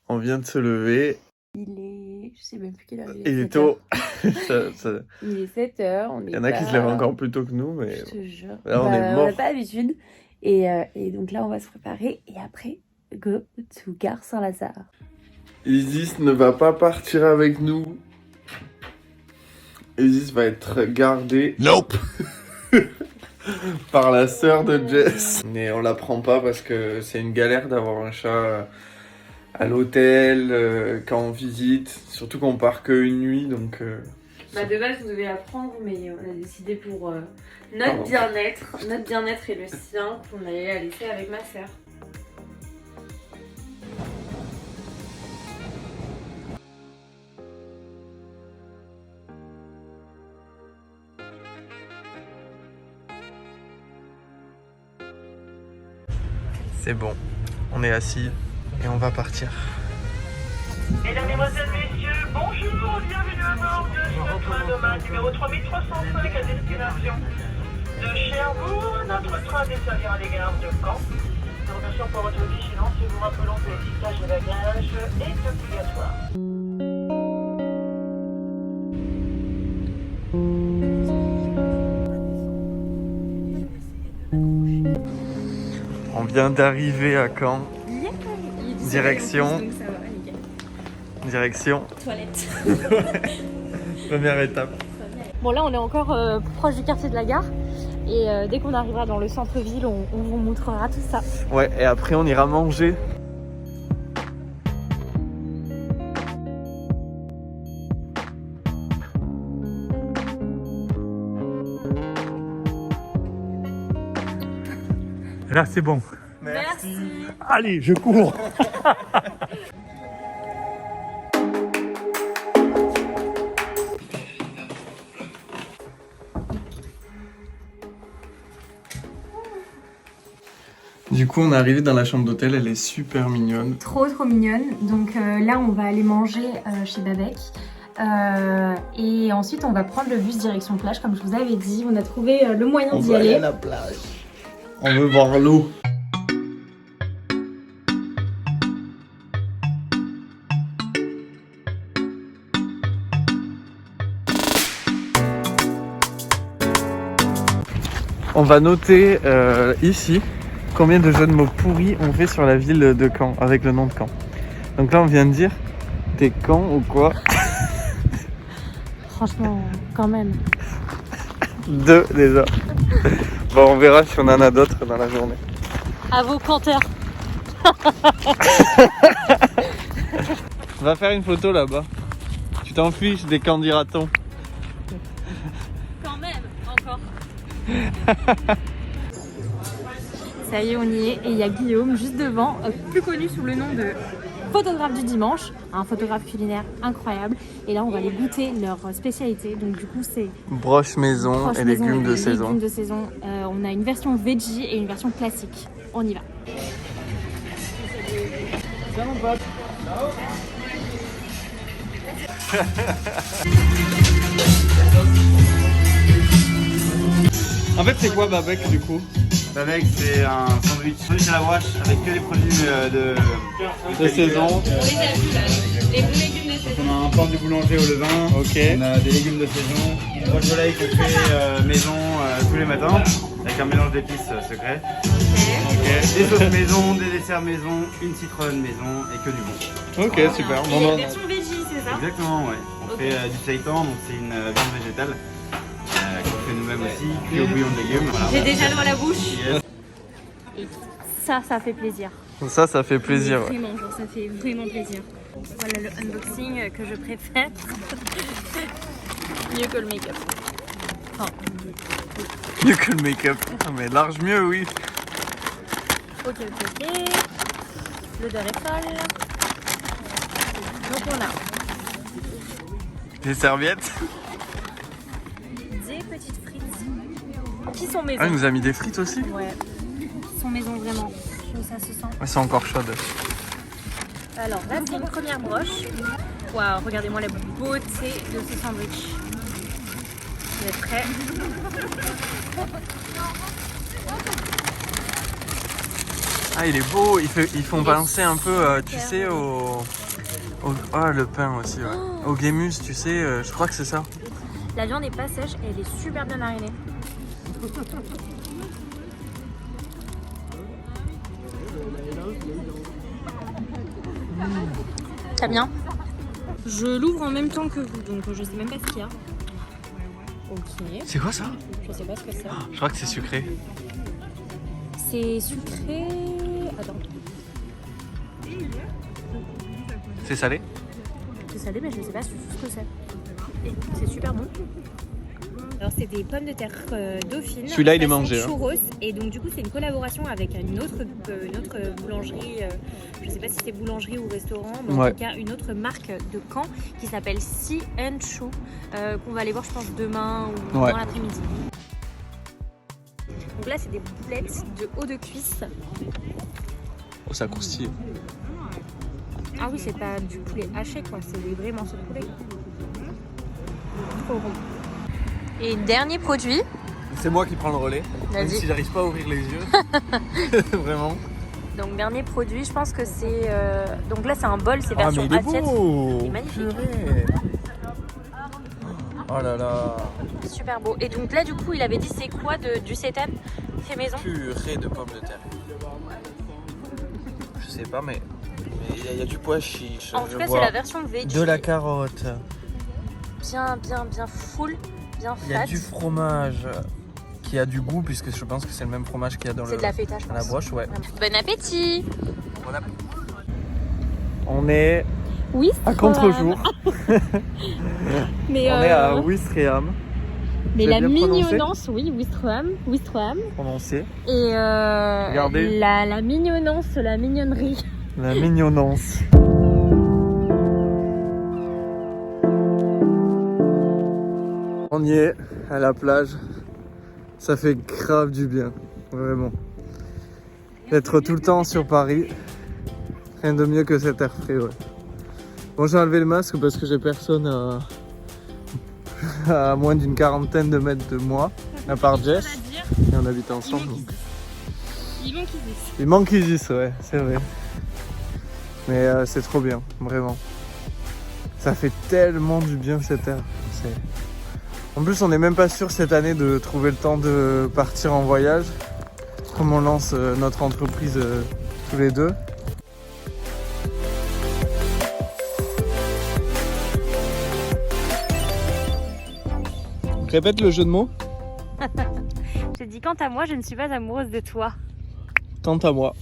On vient de se lever. Il est... Je sais même plus quelle heure il est. Il est tôt. Il est 7h. Il y en a qui se lèvent encore plus tôt que nous, mais je te jure. là, on est On mort. n'a pas l'habitude. Et donc là, on va se préparer. Et après, go to Gare Saint-Lazare. Isis ne va pas partir avec nous. Isis va être gardée. Nope. Par la sœur de Jess. Mais on la prend pas parce que c'est une galère d'avoir un chat à l'hôtel, quand on visite. Surtout qu'on part qu'une nuit, donc... De base, on devait la prendre, mais on a décidé pour notre bien-être et le sien, qu'on allait la laisser avec ma sœur. C'est bon, on est assis et on va partir. Mesdames, Mesdemoiselles, Messieurs, bonjour, bienvenue à bord de ce train de main numéro 3305 à destination de Cherbourg. Notre train desservira les gares de Caen. Nous remercions pour votre vigilance et vous rappelons que le lissage des bagages est obligatoire. On vient d'arriver à Caen. Direction. Direction. Toilette. Première étape. Bon, là, on est encore proche du quartier de la gare. Et dès qu'on arrivera dans le centre-ville, on vous montrera tout ça. Ouais, et après on ira manger. Là, c'est bon. Merci. Allez, je cours. Du coup, on est arrivé dans la chambre d'hôtel, elle est super mignonne. Trop mignonne. Donc là, on va aller manger chez Babek. Et ensuite, on va prendre le bus direction plage, comme je vous avais dit. On a trouvé le moyen On d'y va aller aller. à la plage. On veut voir l'eau. On va noter ici combien de jeux de mots pourris on fait sur la ville de Caen, avec le nom de Caen. Donc là, on vient de dire, t'es Caen ou quoi? Franchement, quand même. 2 déjà. Bon, on verra si on en a d'autres dans la journée. À vos canteurs. Va faire une photo là-bas. Tu t'en fiches des candidatons. Quand même, encore. Ça y est, on y est. Et il y a Guillaume juste devant, plus connu sous le nom de photographe du dimanche, un photographe culinaire incroyable. Et là, on va aller goûter leur spécialité. Donc du coup, c'est Broche maison broche et maison légumes de et saison. légumes de saison. On a une version veggie et une version classique. On y va. En fait, c'est quoi Babek du coup? Babek, c'est un sandwich à la broche avec que des produits De saison. Les légumes de saison. On a un pain du boulanger au levain. Ok. On a des légumes de saison. Une broche volaille qu'on fait maison tous les matins avec un mélange d'épices secret. Ok. Des sauces maison, des desserts maison, une citronne maison et que du bon. Ok, super. Et Bon, la bon. version veggie, c'est ça? Exactement, ouais. On fait du seitan, donc c'est une viande végétale qu'on fait nous-mêmes aussi, cuit au bouillon de légumes. Voilà. J'ai déjà l'eau à la bouche. Yes. Et ça fait plaisir. Ça fait plaisir. Ouais. Vraiment, genre, ça fait vraiment plaisir. Voilà le unboxing que je préfère. Mieux que le make-up. Enfin, Mieux que le make-up. Mais large mieux, oui. ok. L'odeur est folle. Donc on a Des serviettes. des petites frites qui sont maison. Ah, il nous a mis des frites aussi. Ouais, qui sont maison vraiment. Ça se sent. Elles sont encore chaudes. Alors là, c'est une première broche. Waouh, regardez-moi la beauté de ce sandwich. Vous êtes prêts? Ah, il est beau, ils font penser un peu, tu sais, Ah, le pain aussi, ouais. Au Guémus, tu sais, je crois que c'est ça. La viande n'est pas sèche et elle est super bien marinée. Très bien. Je l'ouvre en même temps que vous, donc je sais même pas ce qu'il y a. Ok. C'est quoi ça? Je sais pas ce que c'est. Je crois que c'est sucré. C'est sucré. Attends. C'est salé? C'est salé, mais je sais pas ce que c'est. C'est super bon. Alors c'est des pommes de terre dauphines. Celui-là, il est façon mangé, hein. churros. Et donc du coup c'est une collaboration avec une autre boulangerie. Je sais pas si c'est boulangerie ou restaurant, mais en Ouais. tout cas une autre marque de Caen qui s'appelle Sea and Shoe, qu'on va aller voir je pense demain ou Ouais. dans l'après-midi. Donc là c'est des boulettes de haut de cuisse. Oh, ça croustille. Ah oui, c'est pas du poulet haché quoi, c'est des vrais morceaux de poulet. Trop bon. Et dernier produit. C'est moi qui prends le relais. Même Vas-y. si j'arrive pas à ouvrir les yeux. Vraiment. Donc dernier produit, je pense que c'est... Donc là c'est un bol, c'est Ah, version mais il est assiette. beau! Il est magnifique. Purée. Oh là là. Super beau. Et donc là du coup il avait dit c'est quoi du seitan fait maison? Purée de pommes de terre. Je sais pas, mais il y a du pois chiche. En tout je cas c'est vois. la version veggie. De la carotte. Bien full, bien Il y a fat. du fromage qui a du goût, puisque je pense que c'est le même fromage qu'il y a dans C'est de la feta je dans la pense. broche, ouais. Bon appétit. Voilà. On est Oui. à contre-jour. Mais On est à Ouistreham. mais J'ai la bien prononcé mignonnance, oui, Ouistreham. Prononcé. Et Regardez. la mignonnance, la mignonnerie. La mignonnance. On y est, à la plage. Ça fait grave du bien, vraiment. D'être tout le temps sur Paris, rien de mieux que cet air frais, ouais. Bon, j'ai enlevé le masque parce que j'ai personne à moins d'une quarantaine de mètres de moi, à part Jess, et on habite ensemble. Donc. Il manque Isis, ouais, c'est vrai. Mais c'est trop bien, vraiment. Ça fait tellement du bien cet air. En plus, on n'est même pas sûr cette année de trouver le temps de partir en voyage. Comme on lance notre entreprise tous les deux. Répète le jeu de mots. J'ai dit quant à moi, je ne suis pas amoureuse de toi. Quant à moi.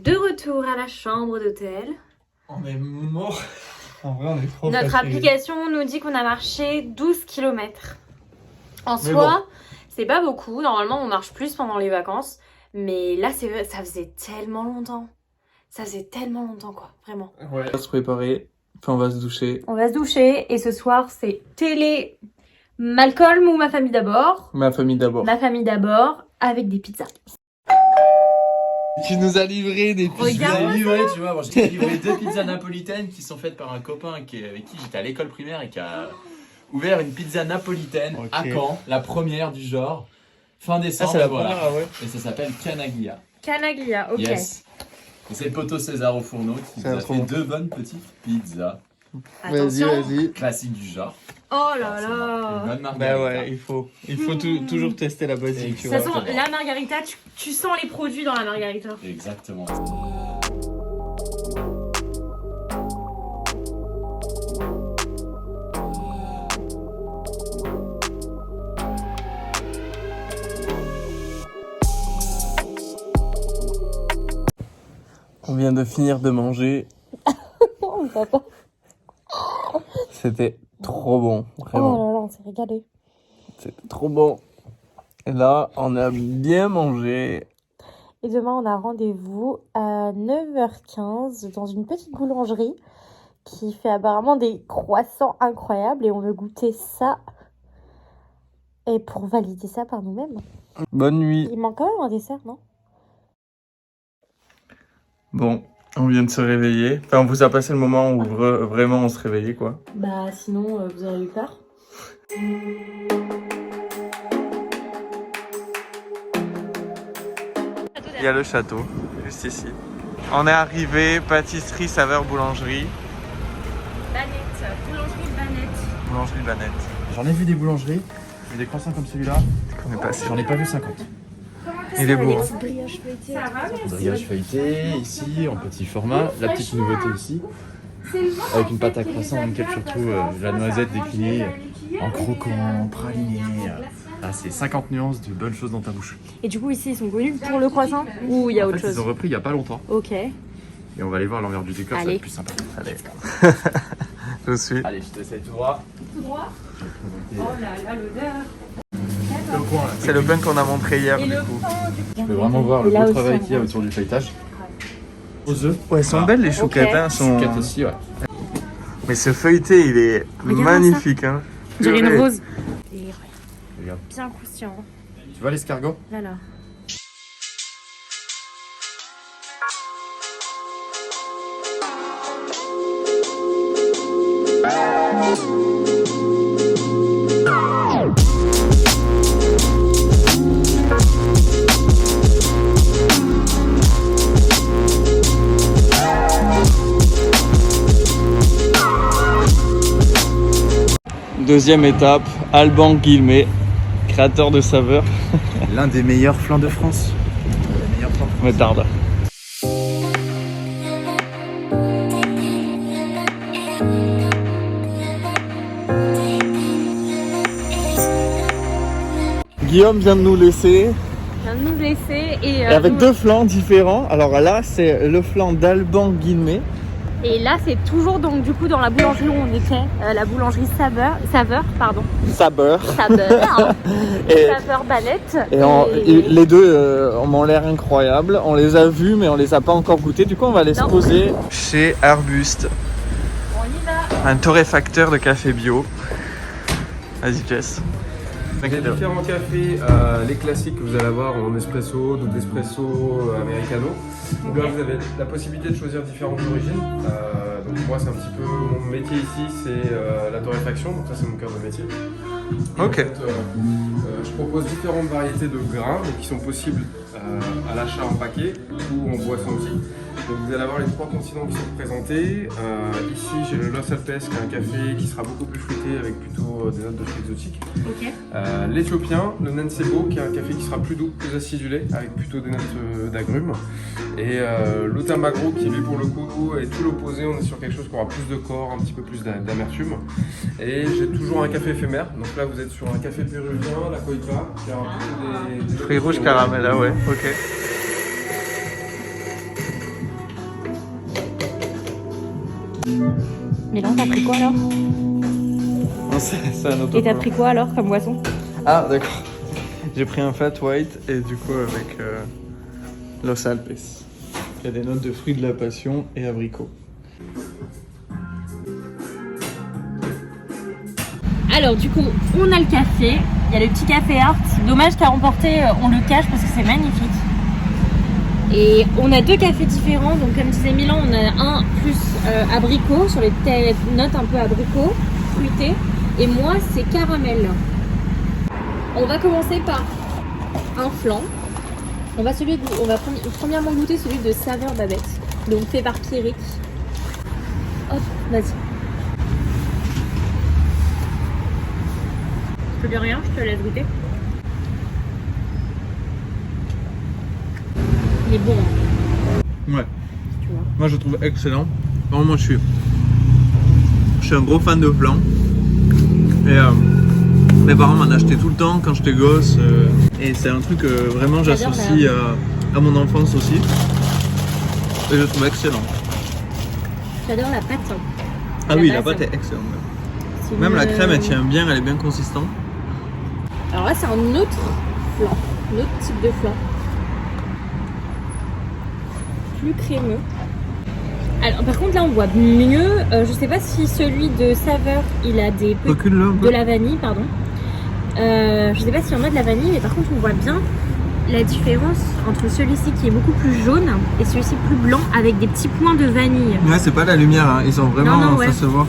De retour à la chambre d'hôtel. On est mort. En vrai, on est trop Notre fatigués. application nous dit qu'on a marché 12 km. En Mais soi, bon. c'est pas beaucoup. Normalement, on marche plus pendant les vacances. Mais là, c'est vrai, ça faisait tellement longtemps. Ça faisait tellement longtemps, quoi. Vraiment. Ouais. On va se préparer. Puis on va se doucher. On va se doucher. Et ce soir, c'est télé Malcolm ou ma famille d'abord. Ma famille d'abord. Ma famille d'abord, avec des pizzas. Tu nous as livré des pizzas. Regarde. J'ai livré, tu vois, j'ai livré 2 pizzas napolitaines qui sont faites par un copain avec qui j'étais à l'école primaire et qui a ouvert une pizza napolitaine Ok. à Caen, la première du genre, fin Ah, décembre. c'est la voilà. première, ah ouais. Et ça s'appelle Canaglia. Canaglia, ok. Yes. Et c'est le poteau César au fourneau qui C'est nous a trop fait bon. 2 bonnes petites pizzas Attention. Vas-y. classiques du genre. Oh là Forcément. Une là. bonne Bah margarita. ouais, il faut toujours tester la basique, Et tu De toute vois. façon, la margarita, tu sens les produits dans la margarita. Exactement. On vient de finir de manger. Oh, papa. C'était trop bon, vraiment. Oh là là, on s'est régalé. C'était trop bon. Et là, on a bien mangé. Et demain, on a rendez-vous à 9h15 dans une petite boulangerie qui fait apparemment des croissants incroyables et on veut goûter ça. Et pour valider ça par nous-mêmes. Bonne nuit. Il manque quand même un dessert, non? Bon, on vient de se réveiller. Enfin, on vous a passé le moment où vraiment on se réveillait, quoi. Bah sinon, vous auriez eu peur. Il y a le château, juste ici. On est arrivé, pâtisserie, saveur, boulangerie. Banette, boulangerie Banette. Boulangerie Banette. J'en ai vu des boulangeries, mais des croissants comme celui-là, On est passé. j'en ai pas vu 50. Il est beau. Hein. Brioche feuilletée. Brioche feuilletée, ici, en petit format. La petite nouveauté ici, avec une pâte à croissant dans laquelle surtout la noisette déclinée en croquant, praliné. Ah, c'est 50 nuances de bonnes choses dans ta bouche. Et du coup, ici, ils sont connus pour le croissant ou il y a autre chose? Ils ont repris il y a pas longtemps. Ok. Et on va aller voir l'envers du décor, ça va Allez. être plus sympa. Allez. Je suis. Allez, je t'essaye tout droit. Tout droit. Je vais te Oh présenter là là, l'odeur. le coin là. C'est le pain qu'on a montré hier Et du le coup. pain du Tu peux vraiment voir le Et là beau aussi, travail on qu'il y a voit. autour du feuilletage. Aux œufs. Ouais, elles sont belles les chouquettes. Ok. Hein, sont... Chouquettes aussi, ouais. Mais ce feuilleté, il est Regarde magnifique. Hein. On dirait une Purée. rose. Et Regarde. bien croustillant. Tu vois l'escargot? Là là. Deuxième étape, Alban Guillemet, créateur de saveurs. L'un des meilleurs flancs de France. Le meilleur flanc de France. Me tarde. Guillaume vient de nous laisser Je viens de nous laisser et avec nous- deux flancs différents. Alors là, c'est le flanc d'Alban Guillemet. Et là, c'est toujours donc du coup dans la boulangerie où on était, la boulangerie Saveur, pardon. Saveur. Saveur. Et, Saveur Banette. les deux m'ont l'air incroyables. On les a vus, mais on les a pas encore goûtés. Du coup, on va les Non. poser chez Arbuste, On y va. un torréfacteur de café bio. Vas-y, Jess. Il y a différents cafés, les classiques que vous allez avoir en espresso, double espresso, americano. Où là vous avez la possibilité de choisir différentes origines. Donc moi c'est un petit peu mon métier ici, c'est la torréfaction, donc ça c'est mon cœur de métier. Et Ok. en fait, je propose différentes variétés de grains donc, qui sont possibles à l'achat en paquet ou en boisson aussi. Donc vous allez avoir les trois continents qui sont représentés. Ici j'ai le Los Alpes qui est un café qui sera beaucoup plus fruité avec plutôt des notes de fruits exotiques. Ok. L'Éthiopien, le Nansebo qui est un café qui sera plus doux, plus acidulé avec plutôt des notes d'agrumes. Et l'Otamagro qui lui pour le coup est tout l'opposé, on est sur quelque chose qui aura plus de corps, un petit peu plus d'amertume. Et j'ai toujours un café éphémère, donc là vous êtes sur un café péruvien, la Coipa, qui a plutôt des Fruits rouges caramel, là, ouais. Ok. Mais là, t'as pris quoi alors? Non, c'est un autre. Et t'as pris quoi alors comme boisson? Ah, d'accord. J'ai pris un flat white et du coup avec Los Alpes. Il y a des notes de fruits de la passion et abricots. Alors du coup, on a le café. Il y a le petit café art. Dommage qu'à emporter, on le cache parce que c'est magnifique. Et on a deux cafés différents. Donc comme disait Milan, on a un plus abricot sur les notes un peu abricot, fruité. Et moi, c'est caramel. On va commencer par un flan. On va premièrement goûter celui de Saveur Babette. Donc fait par Pierrick. Hop, vas-y. Je te dis rien, je te laisse goûter. Il est bon, hein, Ouais. tu vois. Moi je trouve excellent. Vraiment, moi je suis un gros fan de flan. Et mes parents m'en achetaient tout le temps quand j'étais gosse. Et c'est un truc que vraiment j'associe à mon enfance aussi. Et je le trouve excellent. J'adore la pâte. Ah La oui, la base. pâte est excellente. C'est Même la une- crème elle tient bien, elle est bien consistante. Alors là, c'est un autre flan, un autre type de flan. Plus crémeux. Alors, par contre, là, on voit mieux. Je sais pas si celui de Saveur, il a des petits Recule-le un peu. de la vanille, pardon. Je sais pas s'il y en a de la vanille, mais par contre, on voit bien la différence entre celui-ci qui est beaucoup plus jaune et celui-ci plus blanc avec des petits points de vanille. Ouais, c'est pas la lumière, hein. Ils sont vraiment, Non, non, ça ouais. se voit.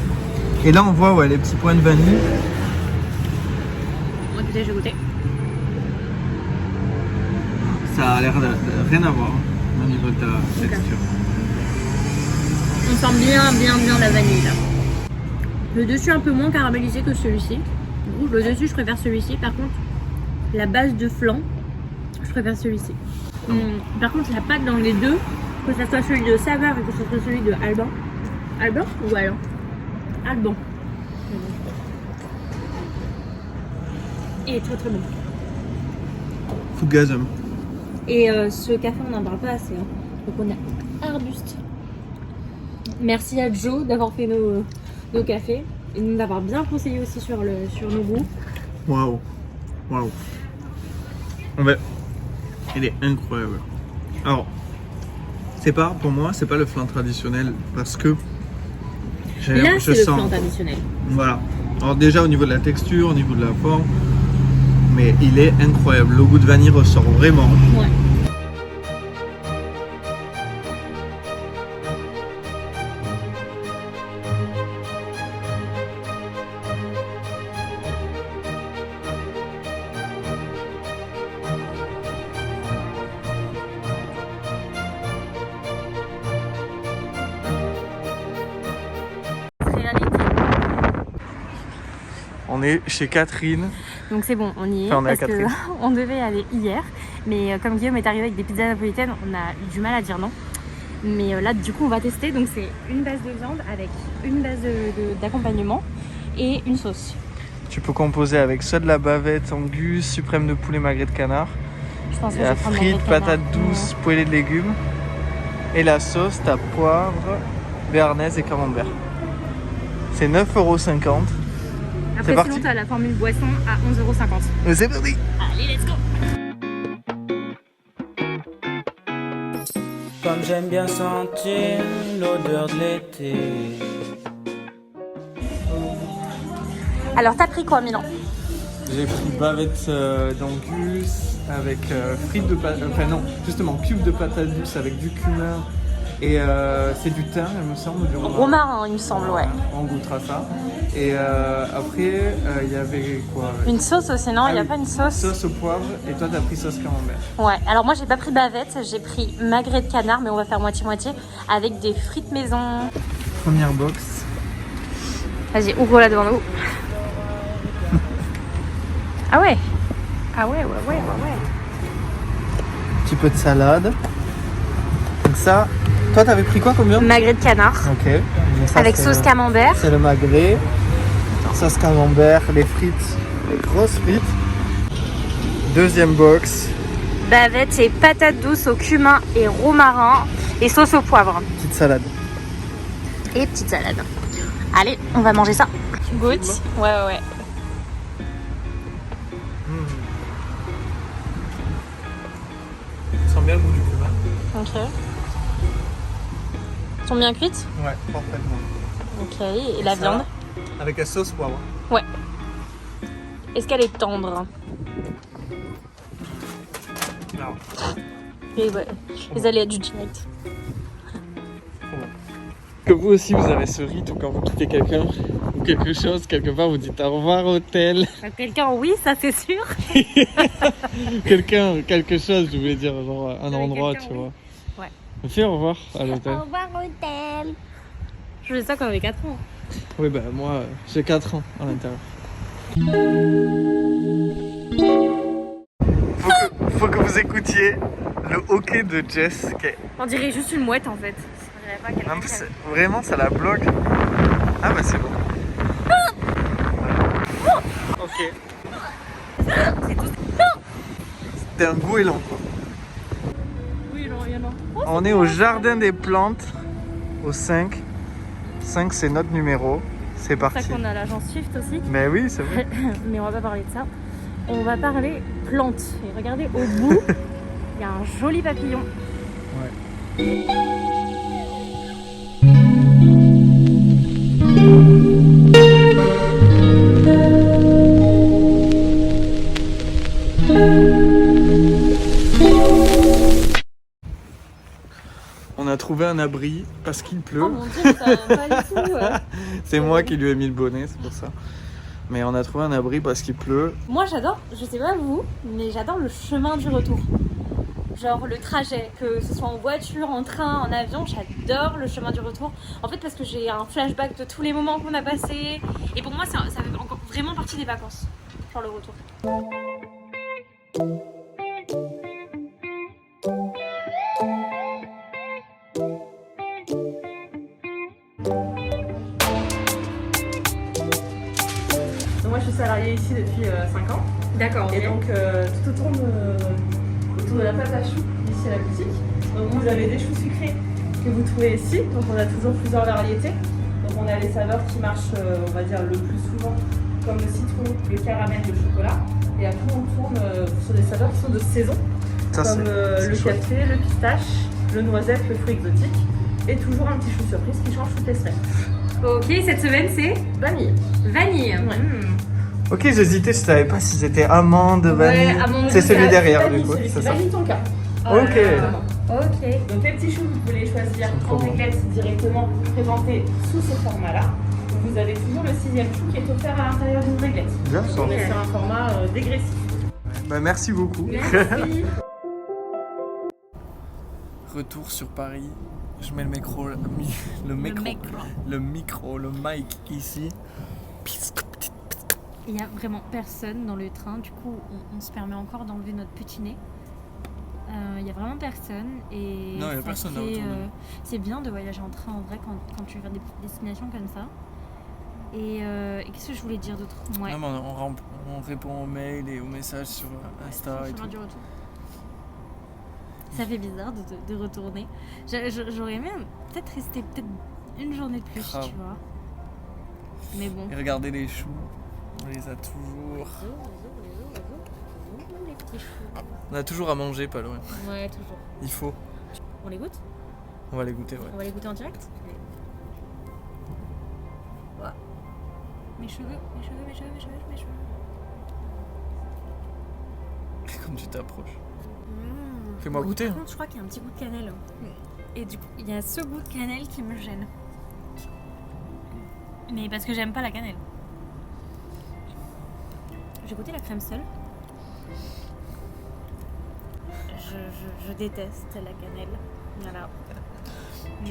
Et là, on voit les petits points de vanille. goûter, je vais goûter. Ça a l'air de rien à voir au niveau de la texture. On sent bien la vanille là. Le dessus un peu moins caramélisé que celui-ci. Le dessus je préfère celui-ci. Par contre, la base de flan, je préfère celui-ci. Par contre, la pâte dans les deux, que ce soit celui de Saveur et que ce soit celui de Alban. Alban ou Alban? Alban. Et très très bon. Fougasm. Et ce café, on n'en parle pas assez. Hein. Donc on a Arbuste. Merci à Joe d'avoir fait nos cafés et de nous avoir bien conseillé aussi sur nos goûts. Waouh. Waouh. Il est incroyable. Alors, pour moi, c'est pas le flan traditionnel parce que Là, c'est le flan traditionnel. Voilà. Alors déjà au niveau de la texture, au niveau de la forme, mais il est incroyable. Le goût de vanille ressort vraiment. Ouais. On est chez Catherine. Donc c'est bon, on y est. Enfin, on est à parce Catherine. qu'on devait aller hier, mais comme Guillaume est arrivé avec des pizzas napolitaines, on a eu du mal à dire non. Mais là, du coup, on va tester. Donc c'est une base de viande avec une base d'accompagnement et une sauce. Tu peux composer avec soit de la bavette, angus, suprême de poulet, magret de canard. Je pense que Il y je a vais prendre frites, magret de canard. patates douces, poêlées de légumes. Et la sauce, t'as poivre, béarnaise et camembert. C'est 9,50 €. Après, parti. sinon, tu as la formule boisson à 11,50 €. Mais c'est parti. Allez, let's go! Comme j'aime bien sentir l'odeur de l'été. Alors, t'as pris quoi, Milan? J'ai pris bavette d'angus avec frites de patates, enfin non, justement cubes de patates douces avec du cumin et c'est du thym, il me semble, du romarin. Romarin, il me semble, ouais. On goûtera ça. Et après, il y avait quoi avec... Une sauce aussi, non? Il n'y a oui. pas une sauce? Sauce au poivre et toi t'as pris sauce camembert. Ouais, alors moi j'ai pas pris bavette, j'ai pris magret de canard, mais on va faire moitié-moitié avec des frites maison. Première box. Vas-y, ouvre-la devant nous. Ah ouais. Ah ouais. Petit peu de salade. Donc ça, toi t'avais pris quoi comme viande? Magret de canard. Ok. Donc ça, Avec c'est sauce camembert. C'est le magret. Sauce camembert, les frites, les grosses frites. Deuxième box. Bavette et patates douces au cumin et romarin et sauce au poivre. Petite salade. Et petite salade. Allez, on va manger ça. Tu goûtes? Ouais. Ça sent bien le goût du cumin. Ok. Elles sont bien cuites? Ouais, parfaitement. Ok, et la ça, viande? Avec la sauce poivre. Ouais. Est-ce qu'elle est tendre? Non. Et ouais, les aléas du direct. Que vous aussi vous avez ce rite où quand vous quittez quelqu'un ou quelque chose, quelque part vous dites au revoir hôtel. Quelqu'un, oui, ça c'est sûr. Quelqu'un, quelque chose, je voulais dire, genre un Avec endroit, quelqu'un, tu oui. vois. Ouais. On fait au revoir à l'hôtel. Au revoir hôtel. Je faisais ça quand j'avais 4 ans. Oui, bah moi j'ai 4 ans à l'intérieur. Faut que vous écoutiez le hockey de Jess. On dirait juste une mouette en fait. On dirait pas qu'elle Non, vraiment ça la bloque. Ah bah c'est bon. Ok. C'était un goéland. Oui, non, il y en a. On est au jardin des plantes, au 5. 5 c'est notre numéro. C'est C'est pour parti. ça qu'on a l'agence Swift aussi. Mais oui, c'est vrai. Mais on va pas parler de ça. On va parler plantes. Et regardez au bout, il y a un joli papillon. On a trouvé un abri parce qu'il pleut. Oh mon dieu, ça va pas du tout. C'est moi qui lui ai mis le bonnet, c'est pour ça. Mais on a trouvé un abri parce qu'il pleut. Moi j'adore, je sais pas vous, mais j'adore le chemin du retour. Genre le trajet, que ce soit en voiture, en train, en avion, j'adore le chemin du retour. En fait parce que j'ai un flashback de tous les moments qu'on a passés. Et pour moi ça fait encore vraiment partie des vacances, genre le retour. Moi je suis salariée ici depuis 5 ans. D'accord. Et donc tout autour de la pâte à choux ici à la boutique. Donc vous avez des choux sucrés que vous trouvez ici. Donc on a toujours plusieurs variétés. Donc on a les saveurs qui marchent on va dire le plus souvent comme le citron, le caramel, le chocolat. Et après on tourne sur des saveurs qui sont de saison. Ça, comme le café, le pistache, le noisette, le fruit exotique. Et toujours un petit chou surprise qui change toutes les semaines. Ok, cette semaine c'est Vanille. vanille. Ouais. Ok, j'hésitais, je savais pas si c'était amande, vanille. amande, c'est celui derrière Vanille, du coup, celui-ci, c'est ça. vanille tonka. Ok. Ok. Donc les petits choux, vous pouvez les choisir Ils sont trop en bons. réglette directement présentés sous ce format-là. Vous avez toujours le 6e chou qui est offert à l'intérieur d'une réglette. Bien Donc, ça. on est sur un format dégressif. Bah, merci beaucoup. Merci. Retour sur Paris. Je mets le micro, le mic ici. Il n'y a vraiment personne dans le train, du coup on se permet encore d'enlever notre petit nez. Il n'y a vraiment personne et Non, il y a ça personne là fait, autour de nous. c'est bien de voyager en train en vrai quand tu vas des destinations comme ça. Et qu'est-ce que je voulais dire d'autre? Ouais. Non, mais on répond aux mails et aux messages sur Insta Ouais, et chemin tout. du retour. Ça fait bizarre de retourner. J'aurais aimé peut-être rester une journée de plus, Grave. tu vois. Mais bon. Et regardez les choux, on les a toujours. Les petits choux. On a toujours à manger, pas loin. Ouais, toujours. Il faut. On les goûte? On va les goûter, ouais. On va les goûter en direct? Ouais. Mes cheveux. Comme tu t'approches. Fais-moi goûter. Par contre, je crois qu'il y a un petit goût de cannelle. Et du coup, il y a ce goût de cannelle qui me gêne. Mais parce que j'aime pas la cannelle. J'ai goûté la crème seule. Je déteste la cannelle. Voilà.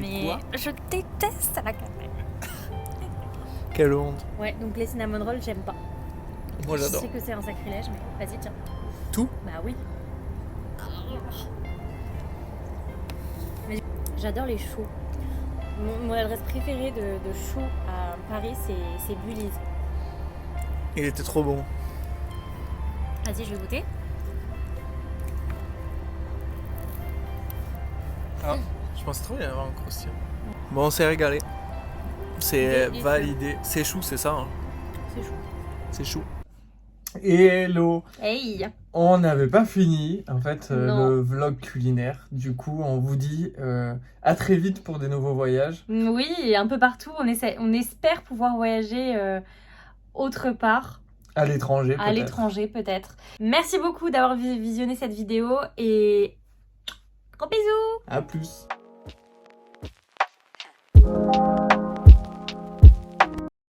Mais quoi je déteste la cannelle. Quelle honte. Ouais, donc les cinnamon rolls, j'aime pas. Moi Je j'adore. sais que c'est un sacrilège, mais vas-y, tiens. Tout? Bah oui. Mais j'adore les choux. Mon adresse préférée de choux à Paris, c'est Bullies. Il était trop bon. Vas-y, je vais goûter. Ah, je pense trop qu'il y avoir un croustillant. Bon, on s'est régalé. C'est Délicieux. validé. C'est chou, c'est ça hein? C'est chou. C'est chou. Hello. Hey. On n'avait pas fini en fait Non. le vlog culinaire. Du coup, on vous dit à très vite pour des nouveaux voyages. Oui, un peu partout. On espère pouvoir voyager autre part, À l'étranger à peut-être. l'étranger peut-être. Merci beaucoup d'avoir visionné cette vidéo et gros bisous. À plus.